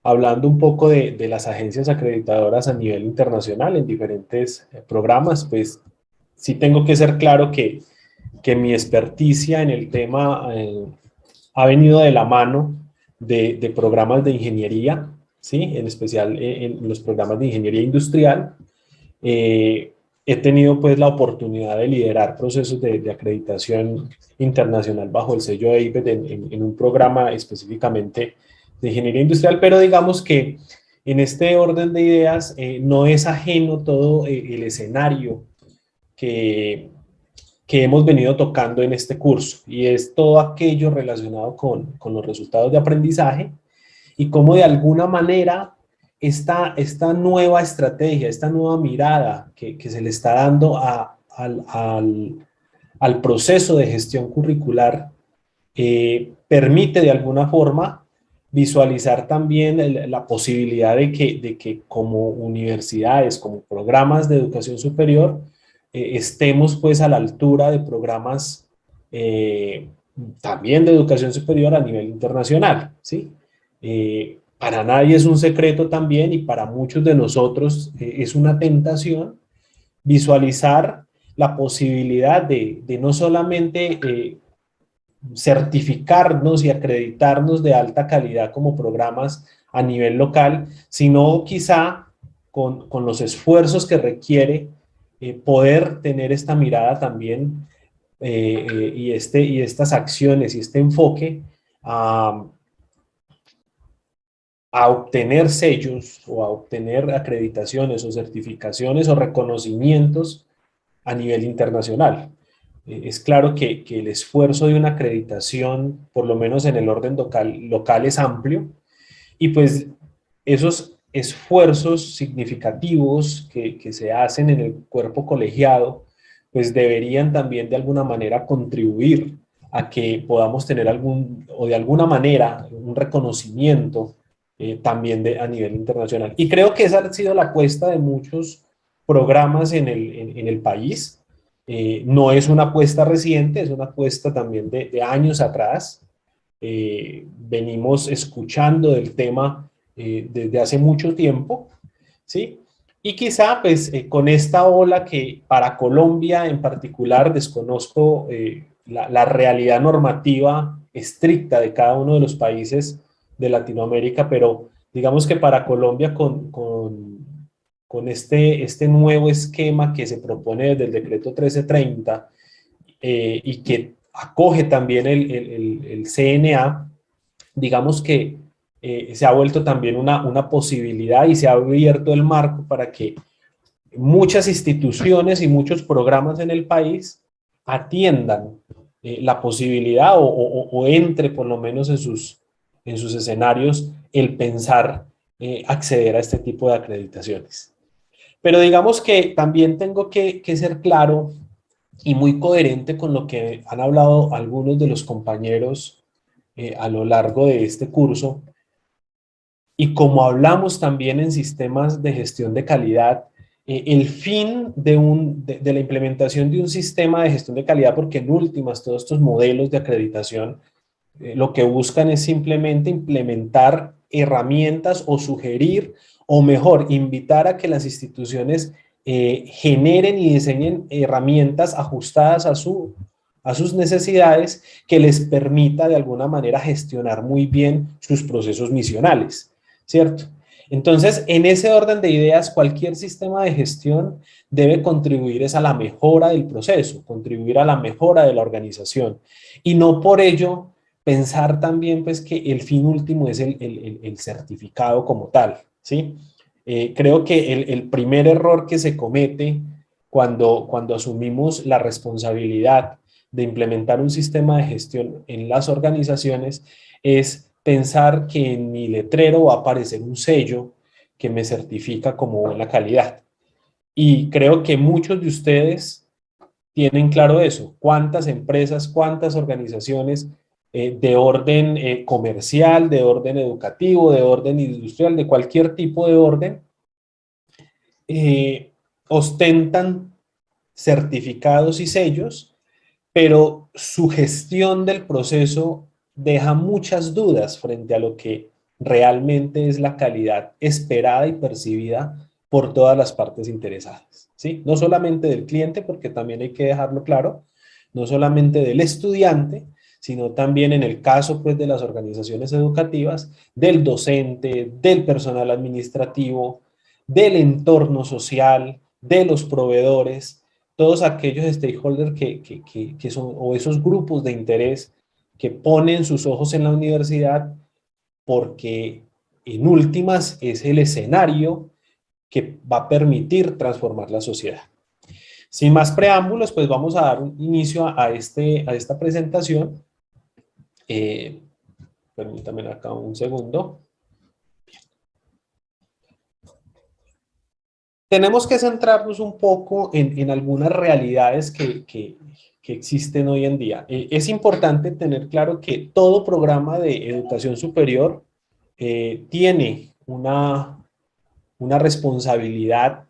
hablando un poco de las agencias acreditadoras a nivel internacional en diferentes programas, pues sí tengo que ser claro que mi experticia en el tema ha venido de la mano de programas de ingeniería, ¿sí? En especial en los programas de ingeniería industrial. He tenido pues la oportunidad de liderar procesos de acreditación internacional bajo el sello APET en un programa específicamente de ingeniería industrial, pero digamos que en este orden de ideas no es ajeno todo el escenario que, que hemos venido tocando en este curso, y es todo aquello relacionado con los resultados de aprendizaje y cómo de alguna manera esta nueva estrategia, esta nueva mirada que se le está dando al proceso de gestión curricular permite de alguna forma visualizar también la posibilidad de que como universidades, como programas de educación superior, estemos pues a la altura de programas también de educación superior a nivel internacional, ¿sí? Para nadie es un secreto también, y para muchos de nosotros es una tentación visualizar la posibilidad de no solamente certificarnos y acreditarnos de alta calidad como programas a nivel local, sino quizá con los esfuerzos que requiere poder tener esta mirada también y estas acciones y este enfoque a, a obtener sellos o a obtener acreditaciones o certificaciones o reconocimientos a nivel internacional. Es claro que el esfuerzo de una acreditación, por lo menos en el orden local, es amplio, y pues esos esfuerzos significativos que se hacen en el cuerpo colegiado, pues deberían también de alguna manera contribuir a que podamos tener o de alguna manera un reconocimiento también a nivel internacional. Y creo que esa ha sido la apuesta de muchos programas en el país. No es una apuesta reciente, es una apuesta también de años atrás. Venimos escuchando del tema desde hace mucho tiempo, ¿sí? Y quizá pues con esta ola que para Colombia en particular desconozco la realidad normativa estricta de cada uno de los países de Latinoamérica, pero digamos que para Colombia con este nuevo esquema que se propone desde el decreto 1330 y que acoge también el CNA, digamos que se ha vuelto también una posibilidad y se ha abierto el marco para que muchas instituciones y muchos programas en el país atiendan la posibilidad o entre por lo menos en sus escenarios el pensar acceder a este tipo de acreditaciones. Pero digamos que también tengo que ser claro y muy coherente con lo que han hablado algunos de los compañeros a lo largo de este curso, y como hablamos también en sistemas de gestión de calidad, el fin de la implementación de un sistema de gestión de calidad, porque en últimas todos estos modelos de acreditación lo que buscan es simplemente implementar herramientas o sugerir, o mejor, invitar a que las instituciones generen y diseñen herramientas ajustadas a sus necesidades que les permita de alguna manera gestionar muy bien sus procesos misionales, ¿cierto? Entonces, en ese orden de ideas, cualquier sistema de gestión debe contribuir es a la mejora del proceso, contribuir a la mejora de la organización, y no por ello pensar también pues que el fin último es el certificado como tal, ¿sí? Creo que el primer error que se comete cuando asumimos la responsabilidad de implementar un sistema de gestión en las organizaciones es pensar que en mi letrero va a aparecer un sello que me certifica como buena calidad. Y creo que muchos de ustedes tienen claro eso. ¿Cuántas empresas, cuántas organizaciones de orden comercial, de orden educativo, de orden industrial, de cualquier tipo de orden, eh, ostentan certificados y sellos, pero su gestión del proceso deja muchas dudas frente a lo que realmente es la calidad esperada y percibida por todas las partes interesadas, ¿sí? No solamente del cliente, porque también hay que dejarlo claro, no solamente del estudiante, sino también en el caso pues, de las organizaciones educativas, del docente, del personal administrativo, del entorno social, de los proveedores, todos aquellos stakeholders que son, o esos grupos de interés que ponen sus ojos en la universidad porque en últimas es el escenario que va a permitir transformar la sociedad. Sin más preámbulos, pues vamos a dar un inicio a esta presentación. Permítanme acá un segundo. Tenemos que centrarnos un poco en algunas realidades que existen hoy en día. Es importante tener claro que todo programa de educación superior tiene una responsabilidad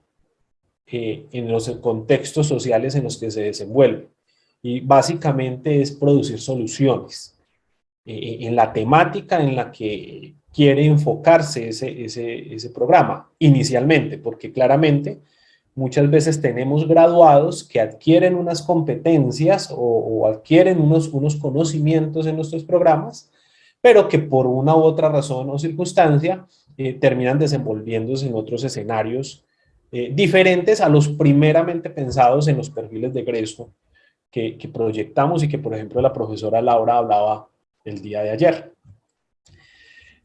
en los contextos sociales en los que se desenvuelve. Y básicamente es producir soluciones en la temática en la que quiere enfocarse ese programa inicialmente, porque claramente muchas veces tenemos graduados que adquieren unas competencias o adquieren unos conocimientos en nuestros programas, pero que por una u otra razón o circunstancia terminan desenvolviéndose en otros escenarios diferentes a los primeramente pensados en los perfiles de egreso que proyectamos y que, por ejemplo, la profesora Laura hablaba el día de ayer.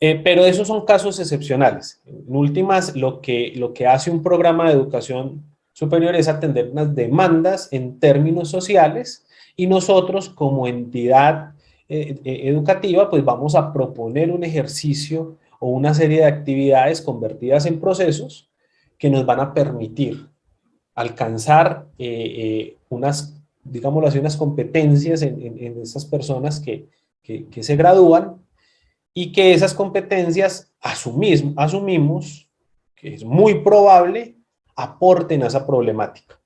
Pero esos son casos excepcionales. En últimas, lo que hace un programa de educación superior es atender unas demandas en términos sociales y nosotros como entidad educativa pues vamos a proponer un ejercicio o una serie de actividades convertidas en procesos que nos van a permitir alcanzar unas, digámoslo así, unas competencias en esas personas que se gradúan y que esas competencias asumimos que es muy probable aporten a esa problemática.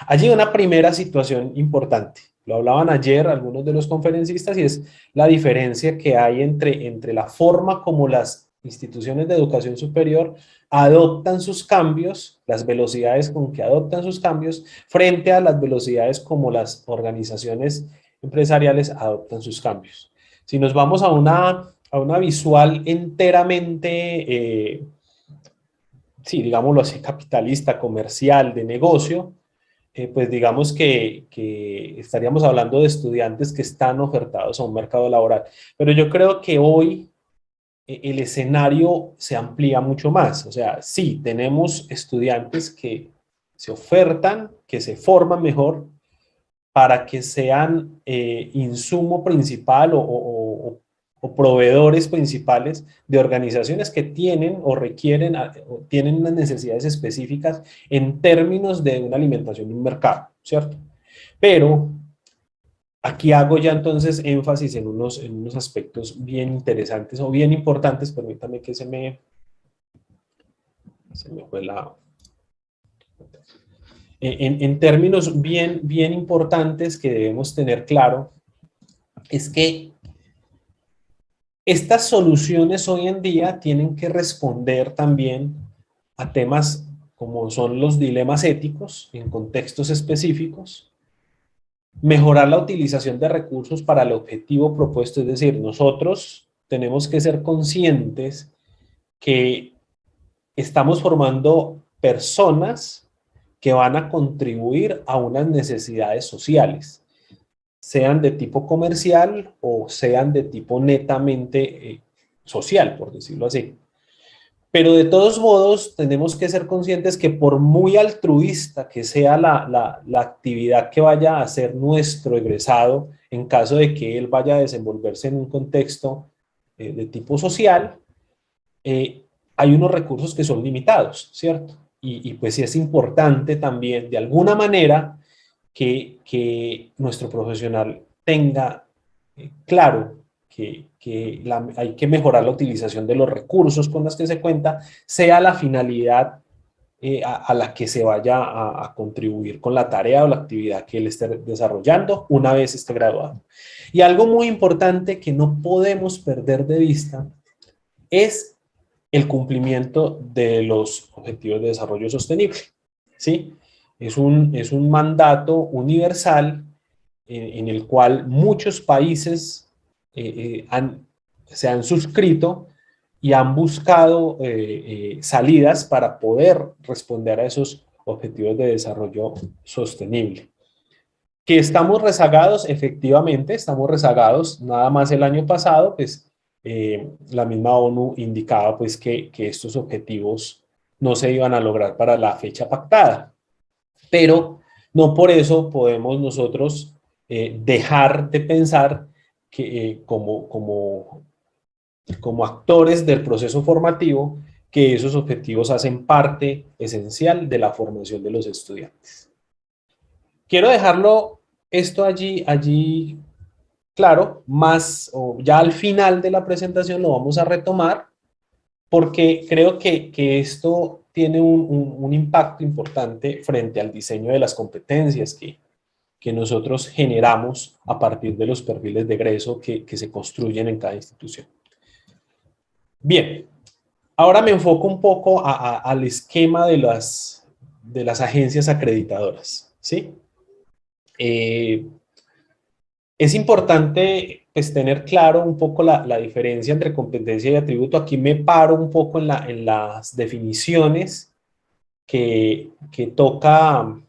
Allí una primera situación importante, lo hablaban ayer algunos de los conferencistas, y es la diferencia que hay entre la forma como las instituciones de educación superior adoptan sus cambios, las velocidades con que adoptan sus cambios, frente a las velocidades como las organizaciones empresariales adoptan sus cambios. Si nos vamos a una visual enteramente, sí, digámoslo así, capitalista, comercial, de negocio, pues digamos que estaríamos hablando de estudiantes que están ofertados a un mercado laboral. Pero yo creo que hoy el escenario se amplía mucho más. O sea, sí, tenemos estudiantes que se ofertan, que se forman mejor para que sean insumo principal o proveedores principales de organizaciones que tienen o requieren o tienen unas necesidades específicas en términos de una alimentación de un mercado, ¿cierto? Pero aquí hago ya entonces énfasis en unos aspectos bien interesantes o bien importantes. Permítame que se me fue la... En términos bien importantes que debemos tener claro, es que estas soluciones hoy en día tienen que responder también a temas como son los dilemas éticos en contextos específicos, mejorar la utilización de recursos para el objetivo propuesto, es decir, nosotros tenemos que ser conscientes que estamos formando personas que van a contribuir a unas necesidades sociales, sean de tipo comercial o sean de tipo netamente social, por decirlo así. Pero de todos modos, tenemos que ser conscientes que por muy altruista que sea la actividad que vaya a hacer nuestro egresado, en caso de que él vaya a desenvolverse en un contexto de tipo social, hay unos recursos que son limitados, ¿cierto? Y pues sí es importante también, de alguna manera, que nuestro profesional tenga claro que hay que mejorar la utilización de los recursos con los que se cuenta, sea la finalidad a la que se vaya a contribuir con la tarea o la actividad que él esté desarrollando una vez esté graduado. Y algo muy importante que no podemos perder de vista es el cumplimiento de los objetivos de desarrollo sostenible, ¿sí? Es un mandato universal en el cual muchos países se han suscrito y han buscado salidas para poder responder a esos objetivos de desarrollo sostenible. Que estamos rezagados, efectivamente, estamos rezagados. Nada más el año pasado, pues la misma ONU indicaba pues que estos objetivos no se iban a lograr para la fecha pactada. Pero no por eso podemos nosotros dejar de pensar que como actores del proceso formativo, que esos objetivos hacen parte esencial de la formación de los estudiantes. Quiero dejarlo esto allí claro, más o ya al final de la presentación lo vamos a retomar, porque creo que esto tiene un impacto importante frente al diseño de las competencias que nosotros generamos a partir de los perfiles de egreso que se construyen en cada institución. Bien, ahora me enfoco un poco al esquema de las agencias acreditadoras, ¿sí? Es importante pues, tener claro un poco la diferencia entre competencia y atributo. Aquí me paro un poco en las definiciones que toca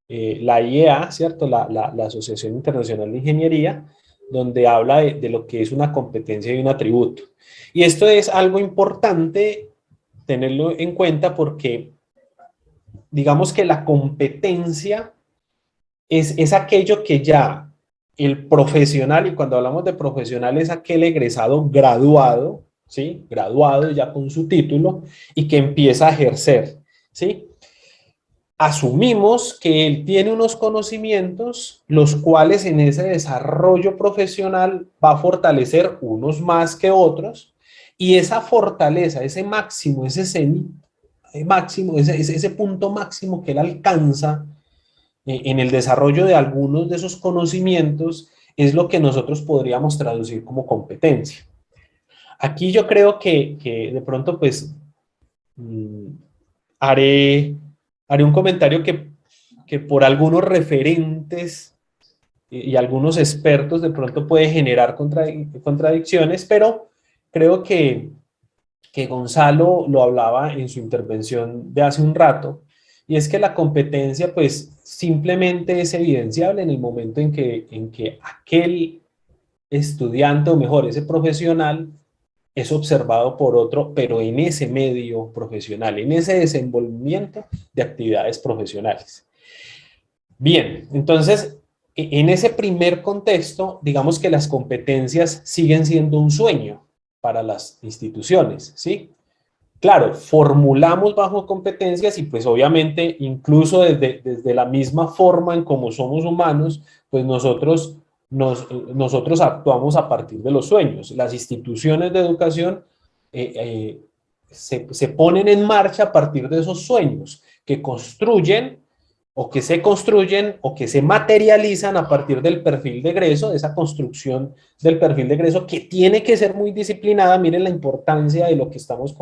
la IEA, ¿cierto? La Asociación Internacional de Ingeniería, donde habla de lo que es una competencia y un atributo. Y esto es algo importante tenerlo en cuenta porque digamos que la competencia es aquello que ya el profesional, y cuando hablamos de profesional es aquel egresado graduado, ¿sí? Graduado ya con su título y que empieza a ejercer, ¿sí? Asumimos que él tiene unos conocimientos, los cuales en ese desarrollo profesional va a fortalecer unos más que otros, y esa fortaleza, ese máximo, ese máximo, ese punto máximo que él alcanza en el desarrollo de algunos de esos conocimientos es lo que nosotros podríamos traducir como competencia. Aquí yo creo que de pronto pues mmm, haré, haré un comentario que por algunos referentes y algunos expertos de pronto puede generar contradicciones, pero creo que Gonzalo lo hablaba en su intervención de hace un rato, y es que la competencia pues simplemente es evidenciable en el momento en que aquel estudiante, o mejor, ese profesional, es observado por otro, pero en ese medio profesional, en ese desenvolvimiento de actividades profesionales. Bien, entonces, en ese primer contexto, digamos que las competencias siguen siendo un sueño para las instituciones, ¿sí? Claro, formulamos bajo competencias y pues obviamente incluso desde la misma forma en como somos humanos, pues nosotros actuamos a partir de los sueños. Las instituciones de educación se ponen en marcha a partir de esos sueños que construyen o que se construyen o que se materializan a partir del perfil de egreso, de esa construcción del perfil de egreso que tiene que ser muy disciplinada. Miren la importancia de lo que estamos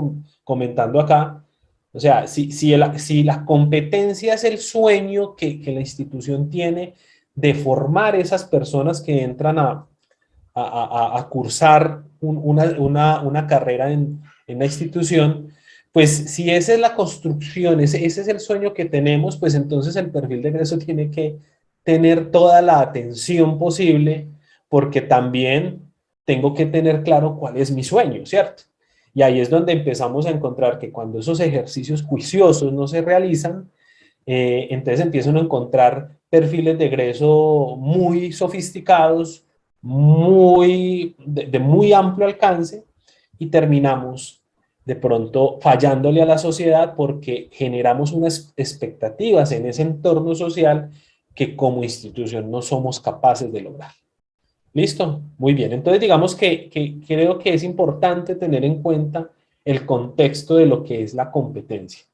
comentando acá. O sea, si la competencia es el sueño que la institución tiene de formar esas personas que entran a cursar una carrera en la institución, pues si esa es la construcción, ese es el sueño que tenemos, pues entonces el perfil de egreso tiene que tener toda la atención posible, porque también tengo que tener claro cuál es mi sueño, ¿cierto? Y ahí es donde empezamos a encontrar que cuando esos ejercicios juiciosos no se realizan, entonces empiezan a encontrar perfiles de egreso muy sofisticados, de muy amplio alcance, y terminamos de pronto fallándole a la sociedad porque generamos unas expectativas en ese entorno social que como institución no somos capaces de lograr. ¿Listo? Muy bien. Entonces digamos que creo que es importante tener en cuenta el contexto de lo que es la competencia.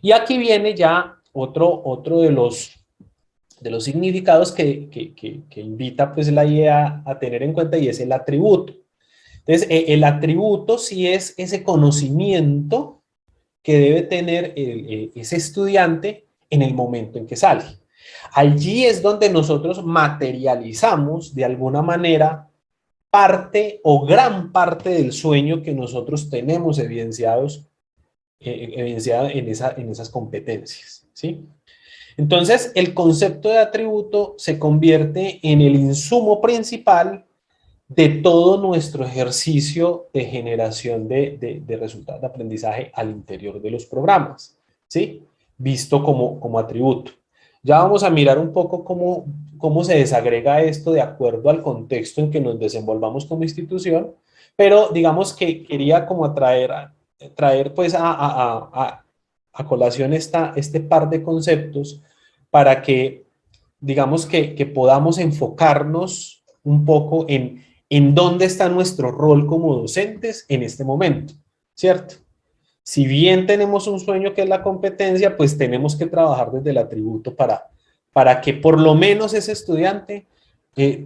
Y aquí viene ya otro de los significados que invita pues la IEA a tener en cuenta, y es el atributo. Entonces, el atributo sí es ese conocimiento que debe tener ese estudiante en el momento en que sale. Allí es donde nosotros materializamos de alguna manera parte o gran parte del sueño que nosotros tenemos evidenciado en esas competencias, ¿sí? Entonces, el concepto de atributo se convierte en el insumo principal de todo nuestro ejercicio de generación de resultados de aprendizaje al interior de los programas, ¿sí? Visto como atributo. Ya vamos a mirar un poco cómo se desagrega esto de acuerdo al contexto en que nos desenvolvamos como institución, pero digamos que quería como traer pues a colación este par de conceptos para que digamos que podamos enfocarnos un poco en dónde está nuestro rol como docentes en este momento, ¿cierto? Si bien tenemos un sueño que es la competencia, pues tenemos que trabajar desde el atributo para que por lo menos ese estudiante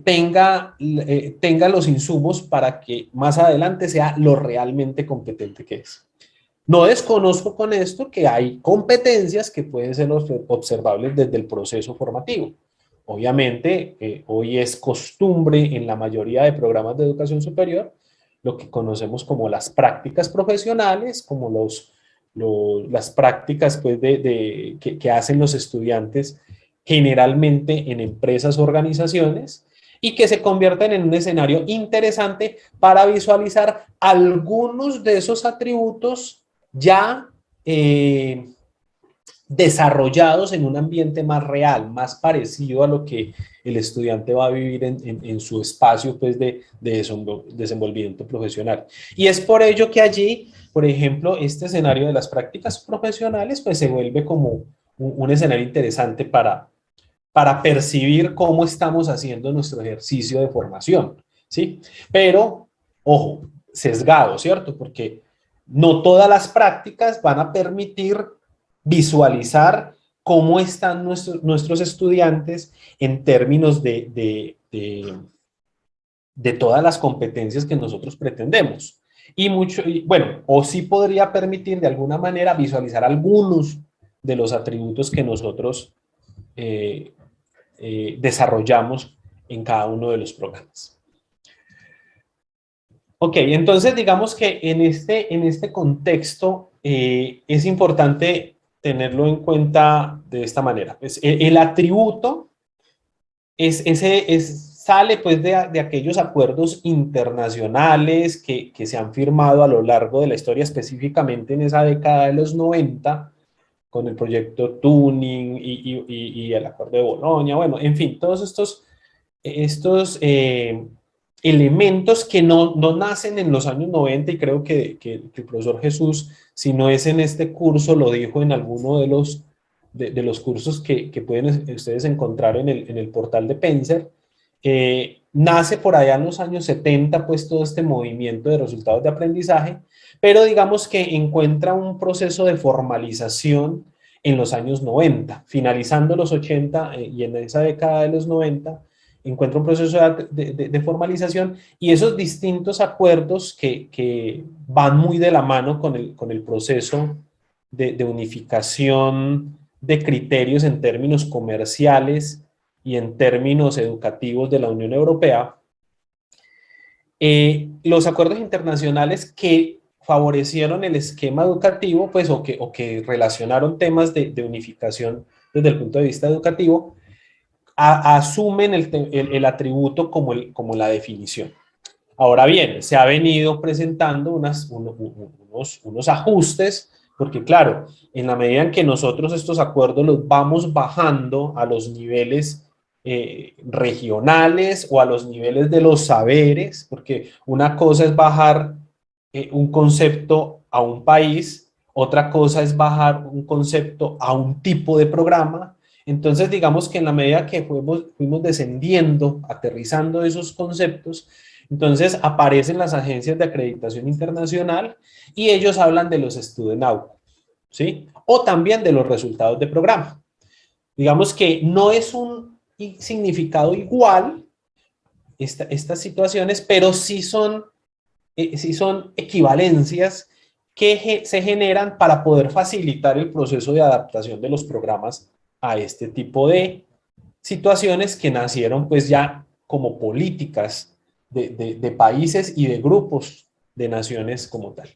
tenga los insumos para que más adelante sea lo realmente competente que es. No desconozco con esto que hay competencias que pueden ser observables desde el proceso formativo. Obviamente, hoy es costumbre en la mayoría de programas de educación superior lo que conocemos como las prácticas profesionales, como las prácticas pues, que hacen los estudiantes generalmente en empresas o organizaciones y que se convierten en un escenario interesante para visualizar algunos de esos atributos ya desarrollados en un ambiente más real, más parecido a lo que el estudiante va a vivir en su espacio pues, de desenvolvimiento profesional. Y es por ello que allí, por ejemplo, este escenario de las prácticas profesionales pues, se vuelve como un escenario interesante para percibir cómo estamos haciendo nuestro ejercicio de formación, ¿sí? Pero, ojo, sesgado, ¿cierto? Porque no todas las prácticas van a permitir visualizar cómo están nuestros estudiantes en términos de todas las competencias que nosotros pretendemos. Bueno, o sí podría permitir de alguna manera visualizar algunos de los atributos que nosotros desarrollamos en cada uno de los programas. Ok, entonces digamos que en este contexto es importante tenerlo en cuenta de esta manera. Pues, el atributo sale pues de aquellos acuerdos internacionales que se han firmado a lo largo de la historia, específicamente en esa década de los 90, con el proyecto Tuning y el Acuerdo de Bolonia, bueno, en fin, todos estos elementos que no nacen en los años 90 y creo que el profesor Jesús, si no es en este curso, lo dijo en alguno de los cursos que pueden ustedes encontrar en el portal de Penser. Nace por allá en los años 70, pues todo este movimiento de resultados de aprendizaje, pero digamos que encuentra un proceso de formalización en los años 90, finalizando los 80 y en esa década de los 90, encuentra un proceso de formalización y esos distintos acuerdos que van muy de la mano con el proceso de unificación de criterios en términos comerciales y en términos educativos de la Unión Europea, los acuerdos internacionales que favorecieron el esquema educativo, pues, o que relacionaron temas de unificación desde el punto de vista educativo, asumen el atributo como la definición. Ahora bien, se ha venido presentando unos ajustes, porque claro, en la medida en que nosotros estos acuerdos los vamos bajando a los niveles regionales o a los niveles de los saberes, porque una cosa es bajar un concepto a un país, otra cosa es bajar un concepto a un tipo de programa. Entonces, digamos que en la medida que fuimos descendiendo, aterrizando esos conceptos, entonces aparecen las agencias de acreditación internacional y ellos hablan de los student outcomes, ¿sí? O también de los resultados de programa. Digamos que no es un significado igual estas situaciones, pero sí son sí son equivalencias que se generan para poder facilitar el proceso de adaptación de los programas a este tipo de situaciones que nacieron pues ya como políticas de países y de grupos de naciones como tal.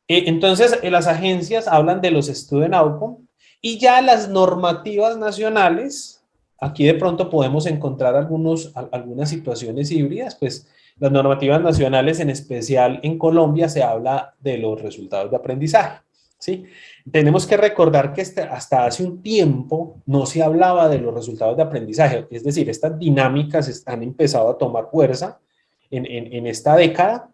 Entonces, las agencias hablan de los student outcome y ya las normativas nacionales, aquí de pronto podemos encontrar algunas situaciones híbridas, pues las normativas nacionales, en especial en Colombia, se habla de los resultados de aprendizaje, ¿sí? Tenemos que recordar que hasta hace un tiempo no se hablaba de los resultados de aprendizaje, es decir, estas dinámicas han empezado a tomar fuerza en esta década,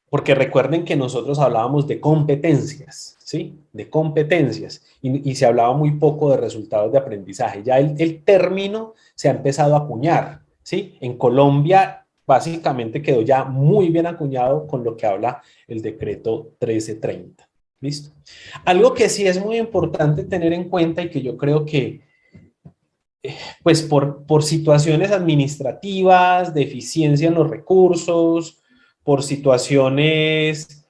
porque recuerden que nosotros hablábamos de competencias, ¿sí? De competencias, y se hablaba muy poco de resultados de aprendizaje. Ya el término se ha empezado a acuñar, ¿sí? En Colombia básicamente quedó ya muy bien acuñado con lo que habla el decreto 1330. ¿Listo? Algo que sí es muy importante tener en cuenta y que yo creo que, pues por situaciones administrativas, de eficiencia en los recursos, por situaciones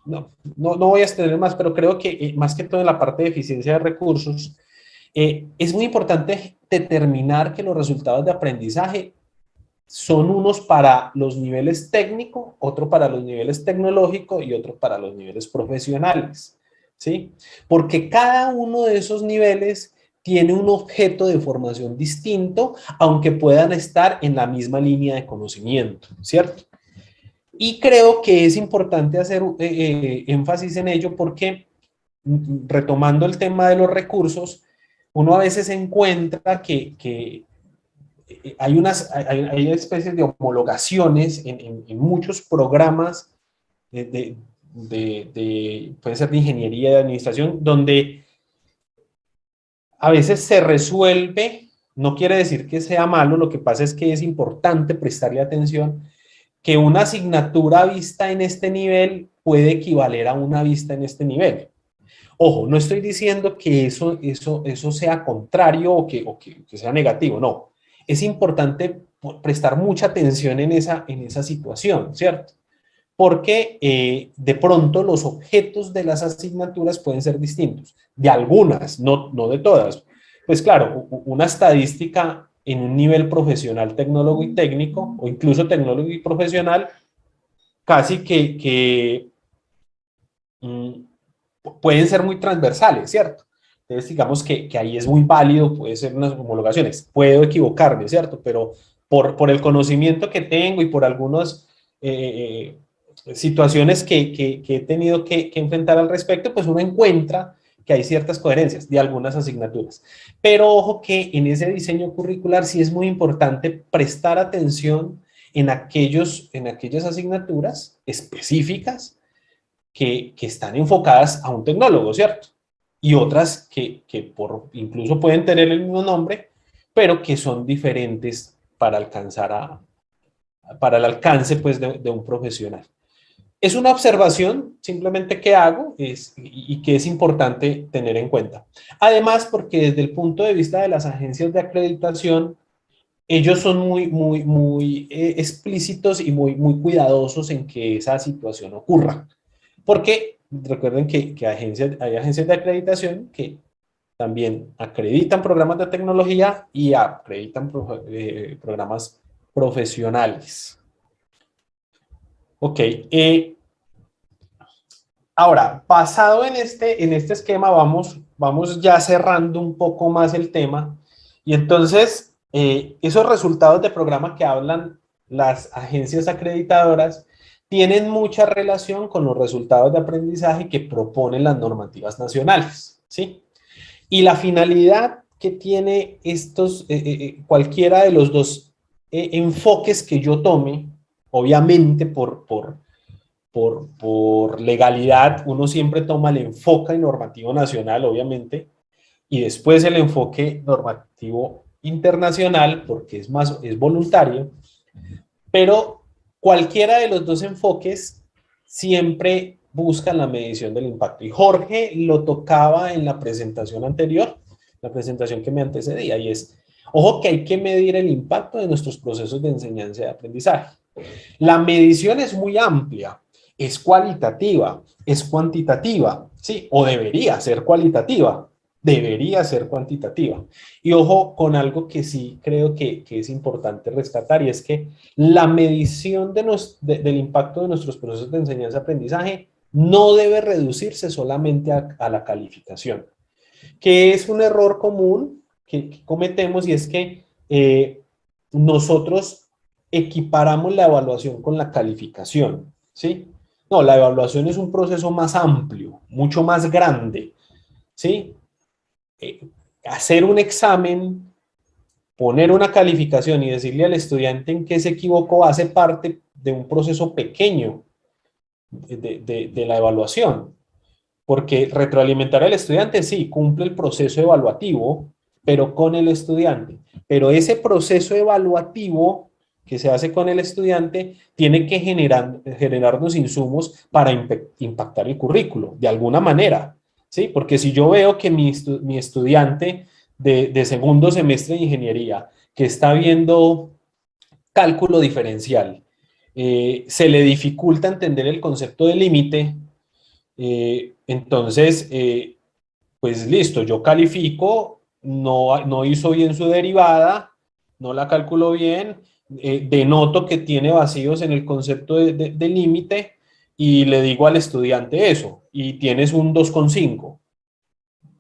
no voy a extender más, pero creo que más que todo en la parte de eficiencia de recursos, es muy importante determinar que los resultados de aprendizaje son unos para los niveles técnico, otro para los niveles tecnológico y otro para los niveles profesionales, ¿sí? Porque cada uno de esos niveles tiene un objeto de formación distinto, aunque puedan estar en la misma línea de conocimiento, ¿cierto? Y creo que es importante hacer énfasis en ello porque, retomando el tema de los recursos, uno a veces encuentra que hay especies de homologaciones en muchos programas puede ser de ingeniería, de administración, donde a veces se resuelve, no quiere decir que sea malo, lo que pasa es que es importante prestarle atención, que una asignatura vista en este nivel puede equivaler a una vista en este nivel. Ojo, no estoy diciendo que eso sea contrario o que sea negativo, no. Es importante prestar mucha atención en esa situación, ¿cierto? Porque de pronto los objetos de las asignaturas pueden ser distintos, de algunas, no de todas. Pues claro, una estadística en un nivel profesional, tecnólogo y técnico, o incluso tecnólogo y profesional, casi que pueden ser muy transversales, ¿cierto? Entonces, digamos que ahí es muy válido, puede ser unas homologaciones. Puedo equivocarme, ¿cierto? Pero por el conocimiento que tengo y por algunas situaciones que he tenido que enfrentar al respecto, pues uno encuentra que hay ciertas coherencias de algunas asignaturas. Pero ojo que en ese diseño curricular sí es muy importante prestar atención en aquellas asignaturas específicas que están enfocadas a un tecnólogo, ¿cierto? Y otras que incluso pueden tener el mismo nombre, pero que son diferentes para el alcance pues, de un profesional. Es una observación simplemente que hago y que es importante tener en cuenta. Además, porque desde el punto de vista de las agencias de acreditación, ellos son muy explícitos y muy cuidadosos en que esa situación ocurra. Porque recuerden que hay agencias de acreditación que también acreditan programas de tecnología y acreditan programas profesionales. Ok. Ahora, basado en este esquema, vamos ya cerrando un poco más el tema. Y entonces, esos resultados de programa que hablan las agencias acreditadoras tienen mucha relación con los resultados de aprendizaje que proponen las normativas nacionales, ¿sí? Y la finalidad que tiene cualquiera de los dos enfoques que yo tome, obviamente por legalidad, uno siempre toma el enfoque normativo nacional, obviamente, y después el enfoque normativo internacional, porque es voluntario, pero cualquiera de los dos enfoques siempre busca la medición del impacto. Y Jorge lo tocaba en la presentación anterior, la presentación que me antecedía, y ojo que hay que medir el impacto de nuestros procesos de enseñanza y aprendizaje. La medición es muy amplia, es cualitativa, es cuantitativa, ¿sí? O debería ser cualitativa, debería ser cuantitativa. Y ojo con algo que sí creo que es importante rescatar, y es que la medición del impacto de nuestros procesos de enseñanza-aprendizaje no debe reducirse solamente a la calificación, que es un error común que cometemos, y es que nosotros equiparamos la evaluación con la calificación, ¿sí? No, la evaluación es un proceso más amplio, mucho más grande, ¿sí? Hacer un examen, poner una calificación y decirle al estudiante en qué se equivocó hace parte de un proceso pequeño de la evaluación. Porque retroalimentar al estudiante sí cumple el proceso evaluativo, pero con el estudiante. Pero ese proceso evaluativo que se hace con el estudiante tiene que generarnos insumos para impactar el currículo, de alguna manera, ¿sí? Porque si yo veo que mi estudiante de segundo semestre de ingeniería, que está viendo cálculo diferencial, se le dificulta entender el concepto de límite, entonces, pues listo, yo califico, no hizo bien su derivada, no la calculó bien, denoto que tiene vacíos en el concepto de límite y le digo al estudiante eso, y tienes un 2,5.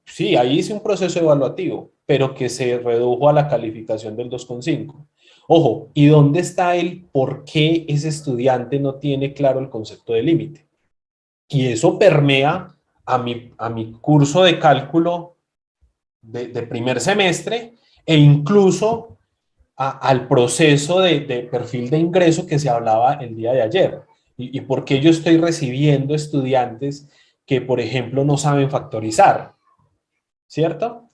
Sí, ahí hice un proceso evaluativo, pero que se redujo a la calificación del 2,5. Ojo, ¿y dónde está el por qué ese estudiante no tiene claro el concepto de límite? Y eso permea a mi curso de cálculo de primer semestre, e incluso al proceso de perfil de ingreso que se hablaba el día de ayer. Y por qué yo estoy recibiendo estudiantes que, por ejemplo, no saben factorizar, ¿cierto?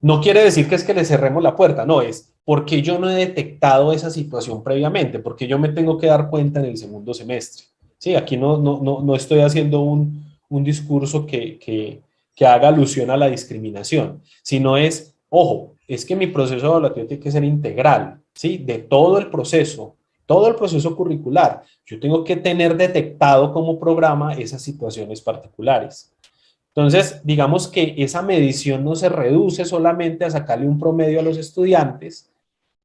No quiere decir que es que le cerremos la puerta, no, es porque yo no he detectado esa situación previamente, porque yo me tengo que dar cuenta en el segundo semestre. Sí, aquí no estoy haciendo un discurso que haga alusión a la discriminación, sino es, ojo, es que mi proceso evaluativo tiene que ser integral, ¿sí? De todo el proceso curricular. Yo tengo que tener detectado como programa esas situaciones particulares. Entonces, digamos que esa medición no se reduce solamente a sacarle un promedio a los estudiantes,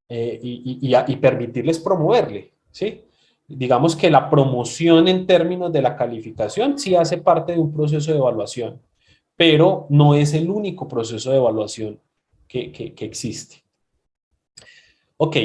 y permitirles promoverle, ¿sí? Digamos que la promoción en términos de la calificación sí hace parte de un proceso de evaluación, pero no es el único proceso de evaluación que existe. Ok,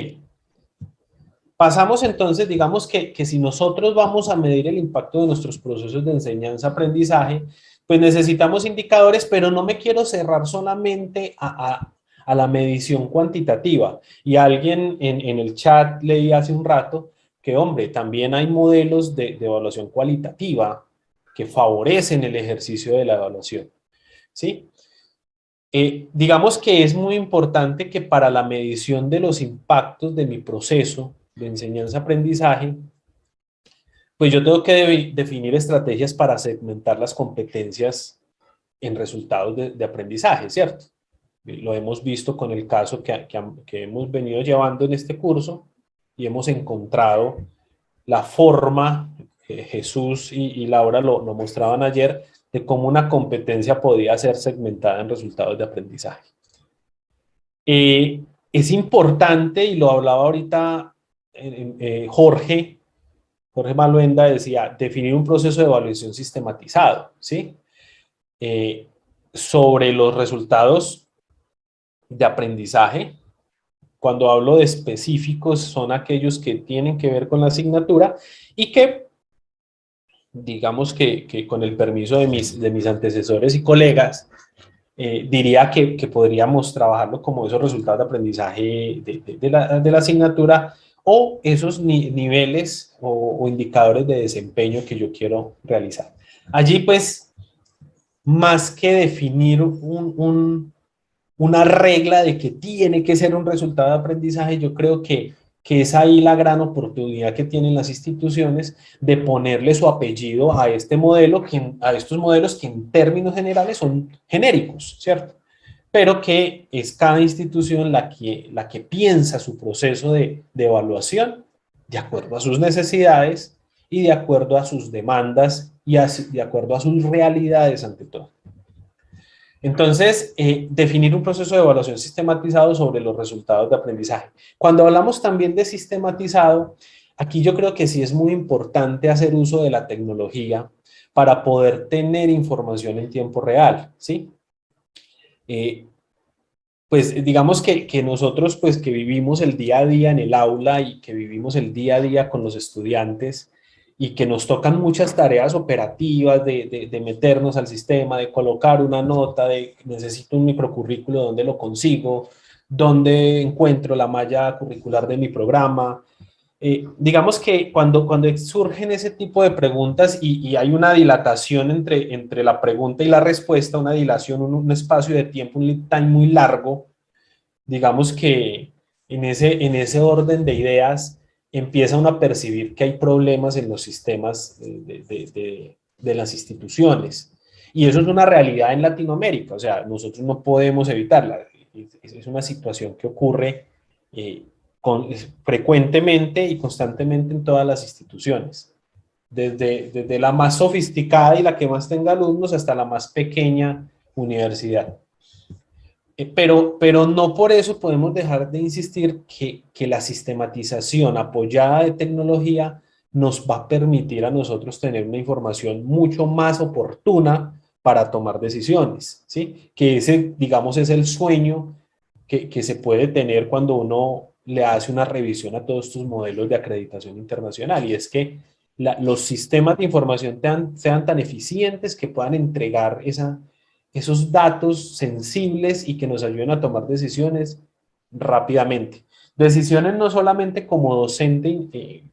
pasamos entonces, digamos que si nosotros vamos a medir el impacto de nuestros procesos de enseñanza-aprendizaje, pues necesitamos indicadores, pero no me quiero cerrar solamente a la medición cuantitativa. Y alguien en el chat leí hace un rato que, hombre, también hay modelos de evaluación cualitativa que favorecen el ejercicio de la evaluación, ¿sí? Digamos que es muy importante que para la medición de los impactos de mi proceso de enseñanza-aprendizaje, pues yo tengo que definir estrategias para segmentar las competencias en resultados de aprendizaje, ¿cierto? Lo hemos visto con el caso que hemos venido llevando en este curso, y hemos encontrado la forma, Jesús y Laura lo mostraban ayer, de cómo una competencia podía ser segmentada en resultados de aprendizaje. Es importante, y lo hablaba ahorita Jorge Maluenda, decía, definir un proceso de evaluación sistematizado, ¿sí? Eh, sobre los resultados de aprendizaje. Cuando hablo de específicos, son aquellos que tienen que ver con la asignatura y que, digamos que con el permiso de mis antecesores y colegas, diría que podríamos trabajarlo como esos resultados de aprendizaje de la asignatura, o esos niveles o indicadores de desempeño que yo quiero realizar. Allí, pues, más que definir una regla de que tiene que ser un resultado de aprendizaje, yo creo que es ahí la gran oportunidad que tienen las instituciones de ponerle su apellido a este modelo, a estos modelos que en términos generales son genéricos, ¿cierto? Pero que es cada institución la que piensa su proceso de evaluación de acuerdo a sus necesidades y de acuerdo a sus demandas y de acuerdo a sus realidades ante todo. Entonces, definir un proceso de evaluación sistematizado sobre los resultados de aprendizaje. Cuando hablamos también de sistematizado, aquí yo creo que sí es muy importante hacer uso de la tecnología para poder tener información en tiempo real, ¿sí? Eh, pues digamos que nosotros pues que vivimos el día a día en el aula y que vivimos el día a día con los estudiantes y que nos tocan muchas tareas operativas de meternos al sistema, de colocar una nota, de necesito un microcurrículo, ¿dónde lo consigo? ¿Dónde encuentro la malla curricular de mi programa? Digamos que cuando surgen ese tipo de preguntas y hay una dilatación entre la pregunta y la respuesta, una dilación, un espacio de tiempo, un lead time muy largo, digamos que en ese orden de ideas empieza uno a percibir que hay problemas en los sistemas de las instituciones. Y eso es una realidad en Latinoamérica, o sea, nosotros no podemos evitarla. Es una situación que ocurre eh, frecuentemente y constantemente en todas las instituciones, desde la más sofisticada y la que más tenga alumnos hasta la más pequeña universidad. Pero no por eso podemos dejar de insistir que la sistematización apoyada de tecnología nos va a permitir a nosotros tener una información mucho más oportuna para tomar decisiones, ¿sí? Que ese, digamos, es el sueño que se puede tener cuando uno le hace una revisión a todos estos modelos de acreditación internacional, y es que los sistemas de información sean tan eficientes que puedan entregar esos datos sensibles y que nos ayuden a tomar decisiones rápidamente. Decisiones no solamente como docente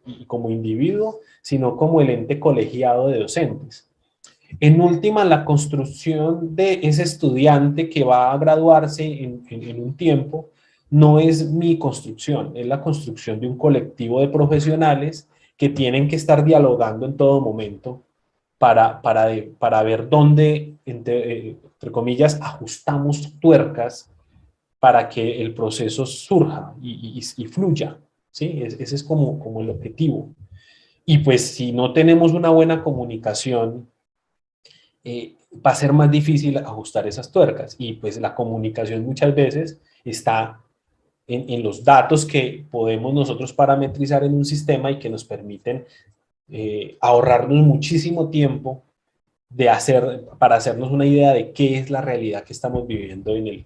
y como individuo, sino como el ente colegiado de docentes. En última, la construcción de ese estudiante que va a graduarse en un tiempo no es mi construcción, es la construcción de un colectivo de profesionales que tienen que estar dialogando en todo momento para ver dónde, entre comillas, ajustamos tuercas para que el proceso surja y fluya, ¿sí? Ese es como el objetivo. Y pues si no tenemos una buena comunicación, va a ser más difícil ajustar esas tuercas. Y pues la comunicación muchas veces está en los datos que podemos nosotros parametrizar en un sistema y que nos permiten ahorrarnos muchísimo tiempo para hacernos una idea de qué es la realidad que estamos viviendo en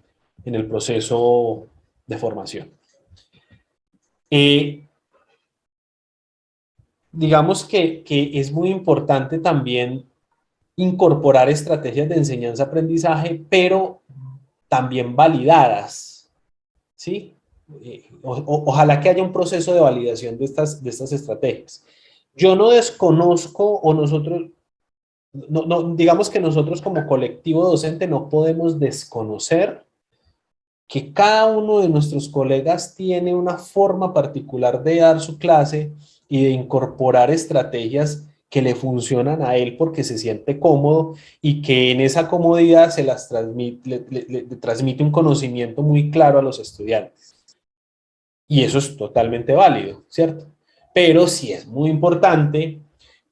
el proceso de formación. Eh, digamos que es muy importante también incorporar estrategias de enseñanza-aprendizaje, pero también validadas, ¿sí? Ojalá que haya un proceso de validación de estas estrategias. Yo no desconozco o nosotros, digamos que nosotros como colectivo docente no podemos desconocer que cada uno de nuestros colegas tiene una forma particular de dar su clase y de incorporar estrategias que le funcionan a él porque se siente cómodo y que en esa comodidad se las transmite, le transmite un conocimiento muy claro a los estudiantes. Y eso es totalmente válido, ¿cierto? Pero sí es muy importante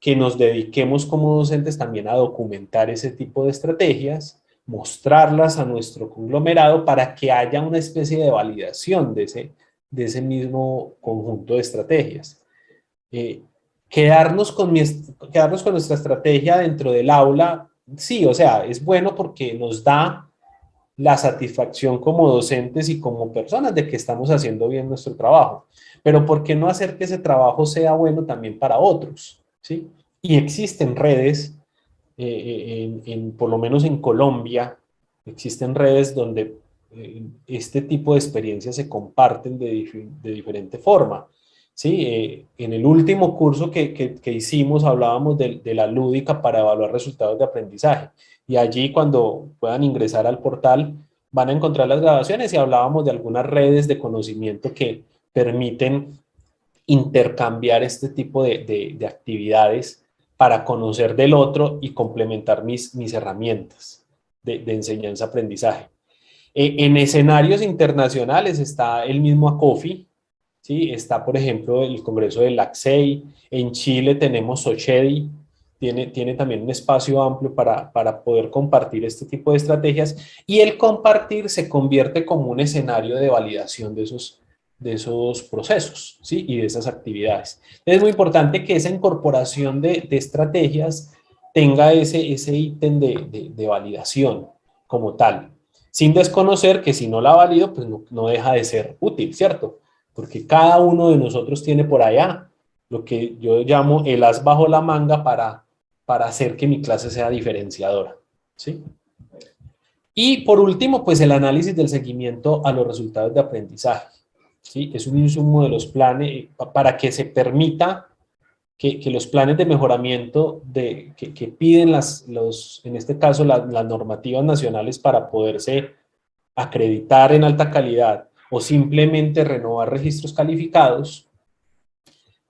que nos dediquemos como docentes también a documentar ese tipo de estrategias, mostrarlas a nuestro conglomerado para que haya una especie de validación de ese mismo conjunto de estrategias. Eh, quedarnos con nuestra estrategia dentro del aula, sí, o sea, es bueno porque nos da la satisfacción como docentes y como personas de que estamos haciendo bien nuestro trabajo. Pero ¿por qué no hacer que ese trabajo sea bueno también para otros? ¿Sí? Y existen redes, por lo menos en Colombia, existen redes donde este tipo de experiencias se comparten de diferente forma. ¿Sí? En el último curso que hicimos hablábamos de la lúdica para evaluar resultados de aprendizaje. Y allí cuando puedan ingresar al portal van a encontrar las grabaciones y hablábamos de algunas redes de conocimiento que permiten intercambiar este tipo de actividades para conocer del otro y complementar mis herramientas de enseñanza-aprendizaje. En escenarios internacionales está el mismo ACOFI, ¿sí? Está, por ejemplo, el Congreso del LACSEI, en Chile tenemos Sochedi, tiene también un espacio amplio para poder compartir este tipo de estrategias, y el compartir se convierte como un escenario de validación de esos procesos, ¿sí? Y de esas actividades. Es muy importante que esa incorporación de estrategias tenga ese ítem de validación como tal, sin desconocer que si no la valido, pues no deja de ser útil, ¿cierto? Porque cada uno de nosotros tiene por allá lo que yo llamo el as bajo la manga para hacer que mi clase sea diferenciadora, ¿sí? Y por último, pues el análisis del seguimiento a los resultados de aprendizaje, ¿sí? Es un insumo de los planes para que se permita que los planes de mejoramiento que piden en este caso las normativas nacionales para poderse acreditar en alta calidad o simplemente renovar registros calificados,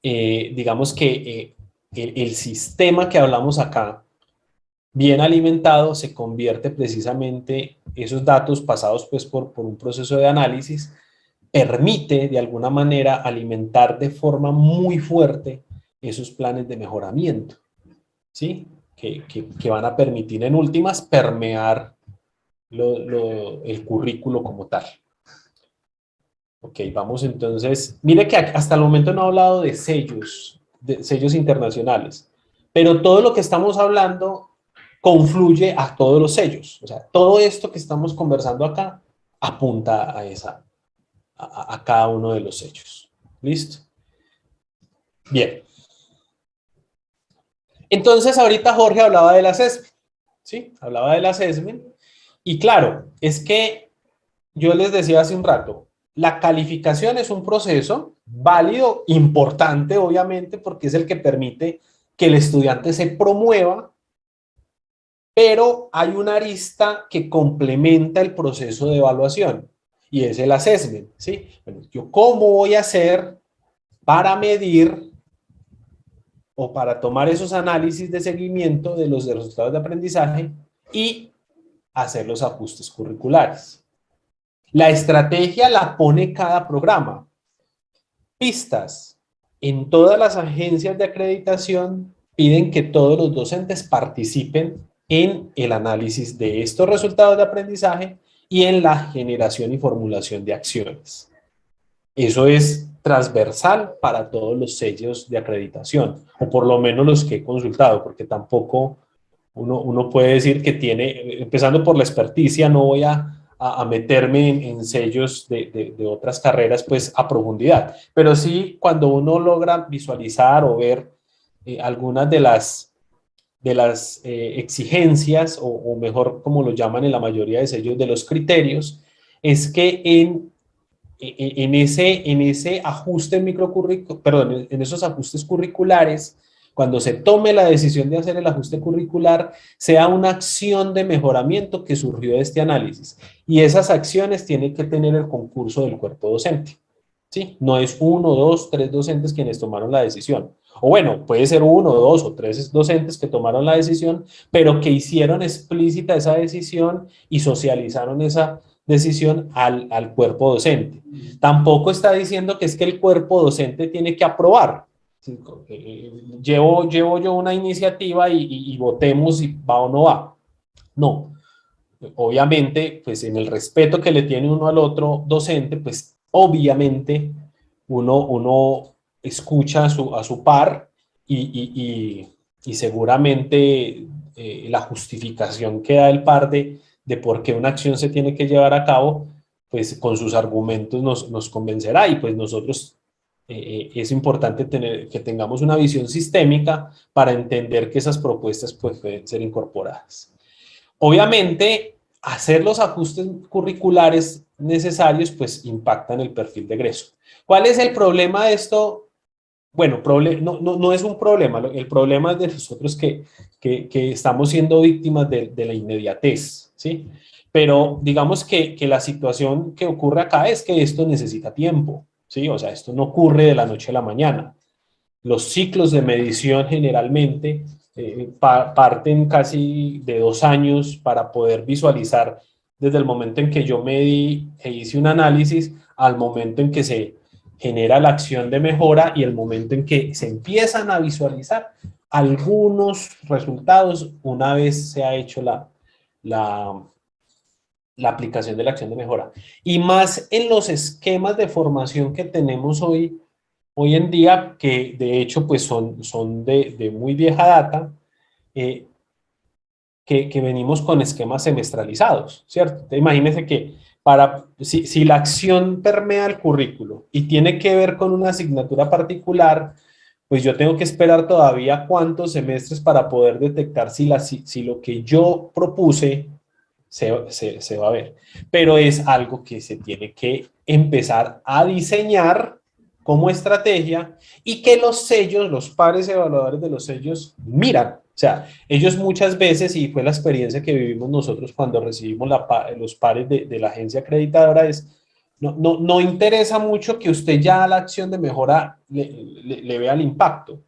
digamos que el sistema que hablamos acá, bien alimentado, se convierte precisamente, esos datos pasados pues por un proceso de análisis, permite de alguna manera alimentar de forma muy fuerte esos planes de mejoramiento, ¿sí? Que van a permitir en últimas permear el currículo como tal. Ok, vamos entonces. Mire que hasta el momento no he hablado de sellos internacionales, pero todo lo que estamos hablando confluye a todos los sellos. O sea, todo esto que estamos conversando acá apunta a cada uno de los sellos. ¿Listo? Bien. Entonces, ahorita Jorge hablaba del assessment, ¿sí? Hablaba del assessment. Y claro, es que yo les decía hace un rato, la calificación es un proceso válido, importante, obviamente, porque es el que permite que el estudiante se promueva, pero hay una arista que complementa el proceso de evaluación y es el assessment, ¿sí? Bueno, yo cómo voy a hacer para medir o para tomar esos análisis de seguimiento de los resultados de aprendizaje y hacer los ajustes curriculares. La estrategia la pone cada programa. Pistas. En todas las agencias de acreditación piden que todos los docentes participen en el análisis de estos resultados de aprendizaje y en la generación y formulación de acciones. Eso es transversal para todos los sellos de acreditación, o por lo menos los que he consultado, porque tampoco uno puede decir que tiene, empezando por la experticia, no voy a meterme en sellos de otras carreras pues a profundidad, pero sí cuando uno logra visualizar o ver algunas de las exigencias, o mejor como lo llaman en la mayoría de sellos, de los criterios, es que en ese ajuste microcurricular, perdón, en esos ajustes curriculares, cuando se tome la decisión de hacer el ajuste curricular, sea una acción de mejoramiento que surgió de este análisis. Y esas acciones tienen que tener el concurso del cuerpo docente. ¿Sí? No es uno, dos, tres docentes quienes tomaron la decisión. O bueno, puede ser uno, dos o tres docentes que tomaron la decisión, pero que hicieron explícita esa decisión y socializaron esa decisión al cuerpo docente. Tampoco está diciendo que es que el cuerpo docente tiene que aprobar. Llevo yo una iniciativa y votemos si va o no va. No, obviamente, pues en el respeto que le tiene uno al otro docente, pues obviamente uno escucha a su par y seguramente la justificación que da el par de por qué una acción se tiene que llevar a cabo, pues con sus argumentos nos convencerá y pues nosotros es importante que tengamos una visión sistémica para entender que esas propuestas pues, pueden ser incorporadas. Obviamente, hacer los ajustes curriculares necesarios, pues impactan el perfil de egreso. ¿Cuál es el problema de esto? Bueno, no es un problema, el problema es de nosotros que estamos siendo víctimas de la inmediatez, ¿sí? Pero digamos que la situación que ocurre acá es que esto necesita tiempo, ¿sí? O sea, esto no ocurre de la noche a la mañana. Los ciclos de medición generalmente parten casi de 2 años para poder visualizar desde el momento en que yo medí e hice un análisis al momento en que genera la acción de mejora y el momento en que se empiezan a visualizar algunos resultados una vez se ha hecho la, la aplicación de la acción de mejora. Y más en los esquemas de formación que tenemos hoy en día, que de hecho pues son de muy vieja data, eh, que venimos con esquemas semestralizados, ¿cierto? Entonces, imagínense que si la acción permea el currículo y tiene que ver con una asignatura particular, pues yo tengo que esperar todavía cuántos semestres para poder detectar si lo que yo propuse se va a ver. Pero es algo que se tiene que empezar a diseñar como estrategia y que los sellos, los pares evaluadores de los sellos miran. O sea, ellos muchas veces, y fue la experiencia que vivimos nosotros cuando recibimos los pares de la agencia acreditadora, es no interesa mucho que usted ya a la acción de mejora le vea el impacto,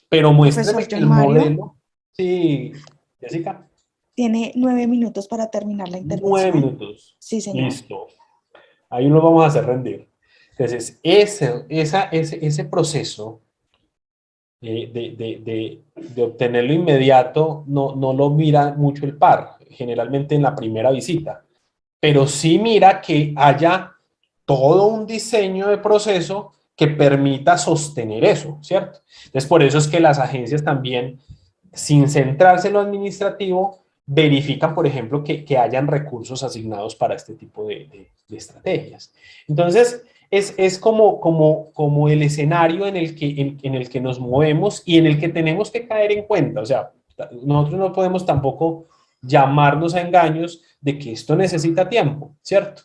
pero Profesor muéstreme que John el Mario, modelo, sí, Jessica, tiene 9 minutos para terminar la 9 intervención. minutos, Sí, señor. listo. Ahí lo vamos a hacer rendir. Entonces, ese proceso de obtenerlo inmediato no lo mira mucho el par, generalmente en la primera visita, pero sí mira que haya todo un diseño de proceso que permita sostener eso, ¿cierto? Entonces, por eso es que las agencias también, sin centrarse en lo administrativo, verifican, por ejemplo, que hayan recursos asignados para este tipo de estrategias. Entonces, es como el escenario en el que nos movemos y en el que tenemos que caer en cuenta. O sea, nosotros no podemos tampoco llamarnos a engaños de que esto necesita tiempo, ¿cierto?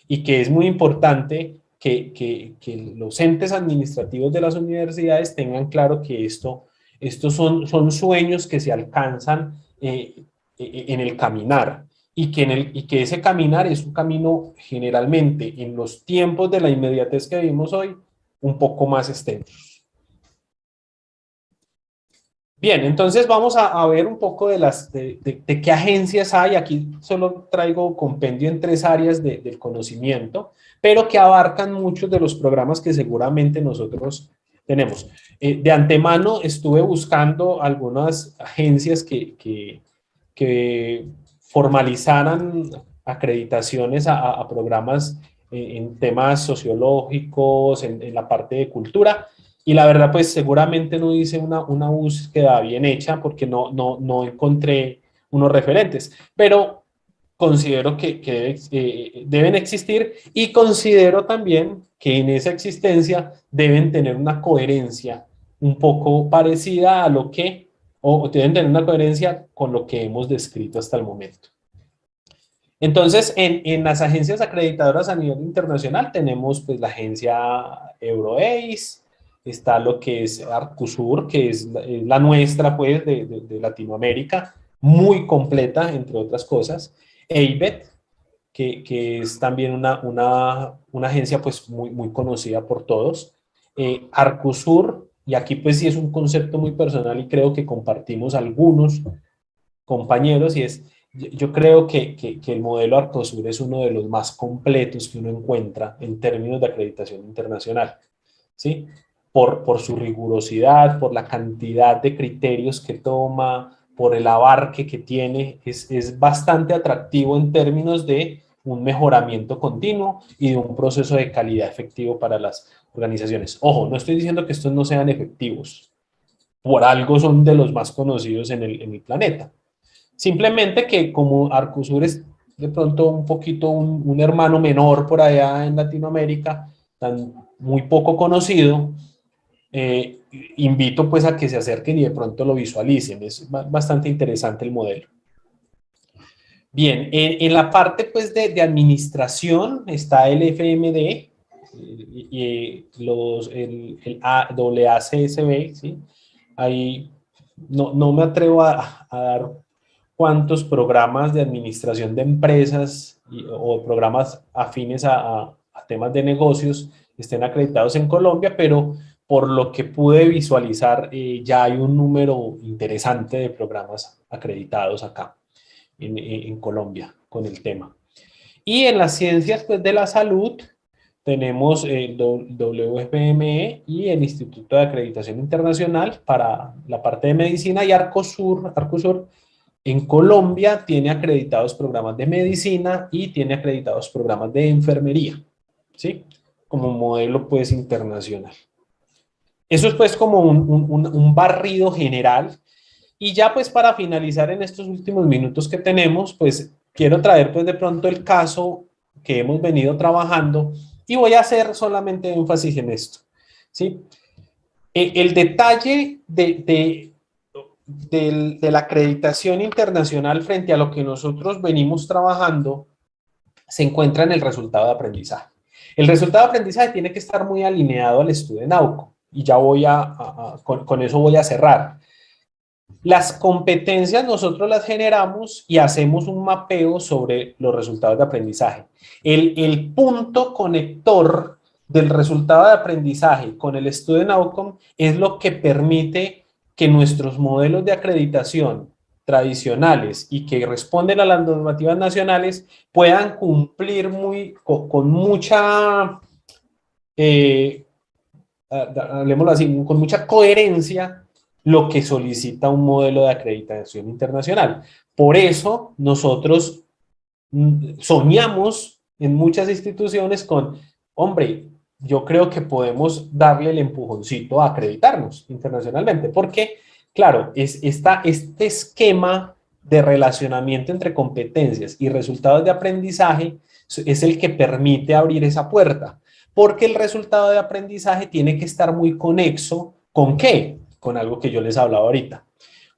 Y que es muy importante que los entes administrativos de las universidades tengan claro que estos son sueños que se alcanzan en el caminar y que ese caminar es un camino generalmente en los tiempos de la inmediatez que vivimos hoy un poco más extenso. Bien, entonces vamos a ver un poco de qué agencias hay. Aquí solo traigo compendio en 3 áreas del conocimiento, pero que abarcan muchos de los programas que seguramente nosotros tenemos. De antemano estuve buscando algunas agencias que formalizaran acreditaciones a programas en temas sociológicos, en la parte de cultura. Y la verdad, pues seguramente no hice una búsqueda bien hecha porque no encontré unos referentes, pero considero que deben existir y considero también que en esa existencia deben tener una coherencia un poco parecida a lo que, o deben tener una coherencia con lo que hemos descrito hasta el momento. Entonces, en las agencias acreditadoras a nivel internacional tenemos pues la agencia EuroAce, está lo que es Arcusur, que es la nuestra pues de Latinoamérica, muy completa entre otras cosas, EIBET, que es también una agencia pues muy conocida por todos, Arcusur, y aquí pues sí es un concepto muy personal y creo que compartimos algunos compañeros, y es, yo creo que el modelo Arcosur es uno de los más completos que uno encuentra en términos de acreditación internacional, ¿sí? Por su rigurosidad, por la cantidad de criterios que toma, por el abarque que tiene, es bastante atractivo en términos de un mejoramiento continuo y de un proceso de calidad efectivo para las organizaciones. Ojo, no estoy diciendo que estos no sean efectivos, por algo son de los más conocidos en el planeta. Simplemente que como Arcosur es de pronto un poquito un hermano menor por allá en Latinoamérica, tan muy poco conocido, eh, invito pues a que se acerquen y de pronto lo visualicen. Es bastante interesante el modelo. Bien, en la parte pues de administración está el FMD y el AACSB, ¿sí? Ahí no me atrevo a dar cuántos programas de administración de empresas o programas afines a temas de negocios estén acreditados en Colombia, pero por lo que pude visualizar, ya hay un número interesante de programas acreditados acá en Colombia con el tema. Y en las ciencias pues, de la salud tenemos el WFME y el Instituto de Acreditación Internacional para la parte de medicina, y Arcosur en Colombia tiene acreditados programas de medicina y tiene acreditados programas de enfermería, ¿sí? Como modelo pues internacional. Eso es pues como un barrido general. Y ya pues para finalizar en estos últimos minutos que tenemos, pues quiero traer pues de pronto el caso que hemos venido trabajando y voy a hacer solamente énfasis en esto, ¿sí? El detalle de la acreditación internacional frente a lo que nosotros venimos trabajando se encuentra en el resultado de aprendizaje. El resultado de aprendizaje tiene que estar muy alineado al estudio de Nauco y ya voy con eso voy a cerrar. Las competencias nosotros las generamos y hacemos un mapeo sobre los resultados de aprendizaje. El punto conector del resultado de aprendizaje con el Student Outcome es lo que permite que nuestros modelos de acreditación tradicionales y que responden a las normativas nacionales puedan cumplir con mucha, hablemoslo así, con mucha coherencia lo que solicita un modelo de acreditación internacional. Por eso nosotros soñamos en muchas instituciones con, hombre, yo creo que podemos darle el empujoncito a acreditarnos internacionalmente, porque, claro, este esquema de relacionamiento entre competencias y resultados de aprendizaje es el que permite abrir esa puerta, porque el resultado de aprendizaje tiene que estar muy conexo ¿con qué? Con algo que yo les hablaba ahorita,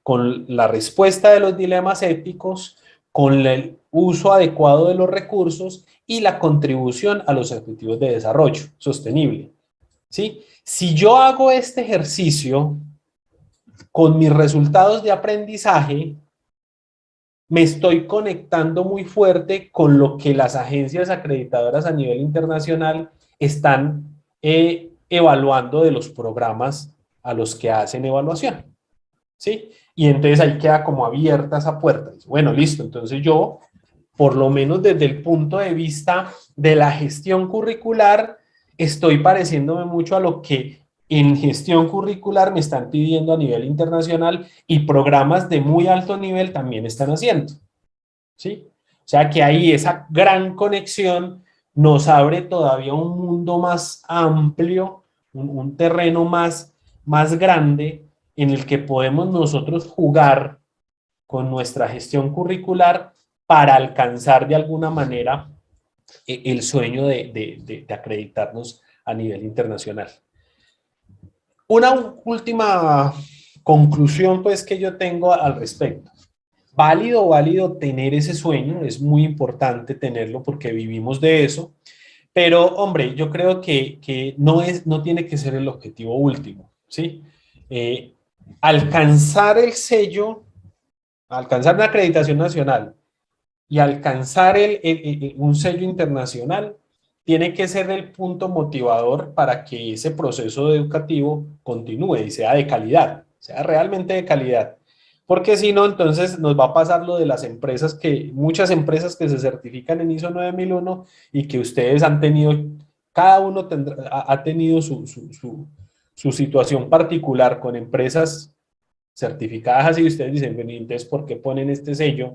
con la respuesta de los dilemas éticos, con el uso adecuado de los recursos y la contribución a los objetivos de desarrollo sostenible, ¿sí? Si yo hago este ejercicio con mis resultados de aprendizaje, me estoy conectando muy fuerte con lo que las agencias acreditadoras a nivel internacional están evaluando de los programas a los que hacen evaluación, ¿sí? Y entonces ahí queda como abierta esa puerta. Bueno, listo, entonces yo, por lo menos desde el punto de vista de la gestión curricular, estoy pareciéndome mucho a lo que en gestión curricular me están pidiendo a nivel internacional y programas de muy alto nivel también están haciendo, ¿sí? O sea que ahí esa gran conexión nos abre todavía un mundo más amplio, un terreno más grande en el que podemos nosotros jugar con nuestra gestión curricular para alcanzar de alguna manera el sueño de acreditarnos a nivel internacional. Una última conclusión pues que yo tengo al respecto. Válido tener ese sueño, es muy importante tenerlo porque vivimos de eso, pero hombre, yo creo que no tiene que ser el objetivo último, ¿sí? Alcanzar el sello, alcanzar una acreditación nacional y alcanzar un sello internacional tiene que ser el punto motivador para que ese proceso educativo continúe y sea de calidad, sea realmente de calidad. Porque si no, entonces nos va a pasar lo de las empresas muchas empresas que se certifican en ISO 9001 y que ustedes han tenido, cada uno ha tenido su situación particular con empresas certificadas así, y ustedes dicen, bueno, entonces, ¿por qué ponen este sello?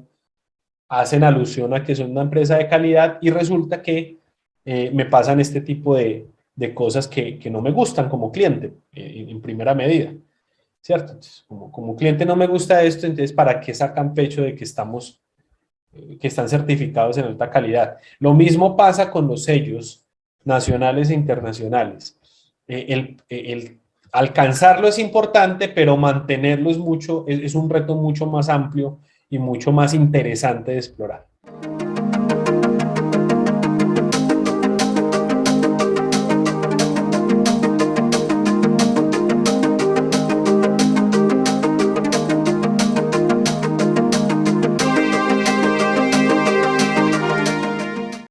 Hacen alusión a que son una empresa de calidad y resulta que me pasan este tipo de cosas que no me gustan como cliente, en primera medida. ¿Cierto? Entonces, como cliente no me gusta esto, entonces ¿para qué sacan pecho de que que están certificados en alta calidad? Lo mismo pasa con los sellos nacionales e internacionales. El alcanzarlo es importante, pero mantenerlo es un reto mucho más amplio y mucho más interesante de explorar.